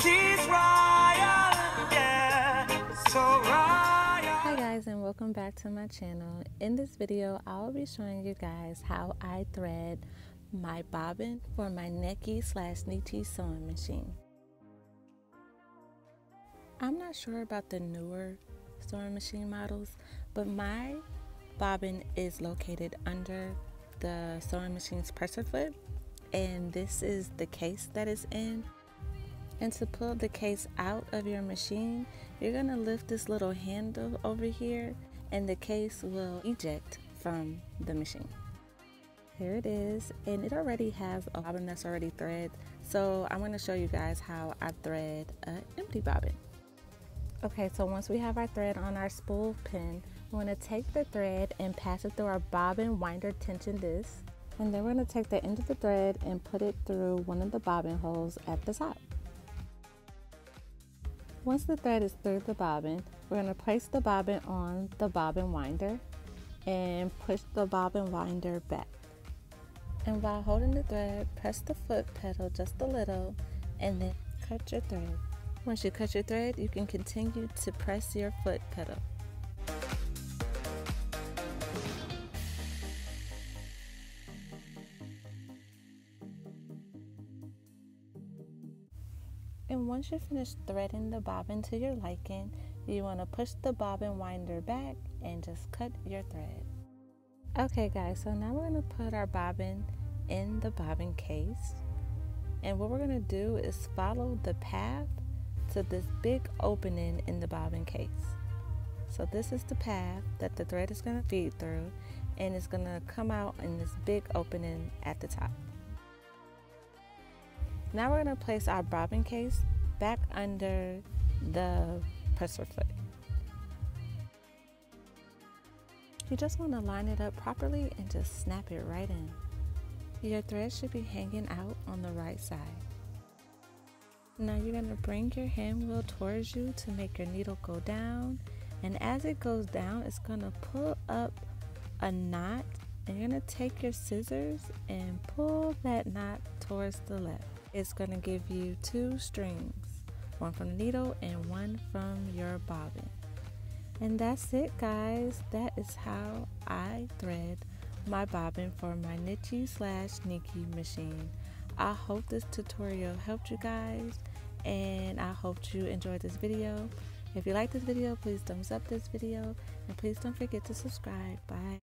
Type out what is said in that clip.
She's royal, yeah, so royal. Hi guys, and welcome back to my channel. In this video, I'll be showing you guys how I thread my bobbin for my Necchi/Necchi sewing machine. I'm not sure about the newer sewing machine models, but my bobbin is located under the sewing machine's presser foot, and this is the case that it's in. And to pull the case out of your machine, you're going to lift this little handle over here and the case will eject from the machine. Here it is, and it already has a bobbin that's already threaded. So I'm going to show you guys how I thread an empty bobbin. Okay, so once we have our thread on our spool pin, we're going to take the thread and pass it through our bobbin winder tension disc. And then we're going to take the end of the thread and put it through one of the bobbin holes at the top. Once the thread is through the bobbin, we're going to place the bobbin on the bobbin winder and push the bobbin winder back. And while holding the thread, press the foot pedal just a little and then cut your thread. Once you cut your thread, you can continue to press your foot pedal. And once you finish threading the bobbin to your liking, you want to push the bobbin winder back and just cut your thread. Okay guys, so now we're going to put our bobbin in the bobbin case. And what we're going to do is follow the path to this big opening in the bobbin case. So this is the path that the thread is going to feed through, and it's going to come out in this big opening at the top. Now we're going to place our bobbin case back under the presser foot. You just want to line it up properly and just snap it right in. Your thread should be hanging out on the right side. Now you're going to bring your hand wheel towards you to make your needle go down, and as it goes down, it's going to pull up a knot, and you're going to take your scissors and pull that knot towards the left. It's going to give you two strings, one from the needle and one from your bobbin. And that's it guys, that is how I thread my bobbin for my Necchi/Necchi machine. I hope this tutorial helped you guys, and I hope you enjoyed this video. If you like this video, please thumbs up this video, and please don't forget to subscribe. Bye.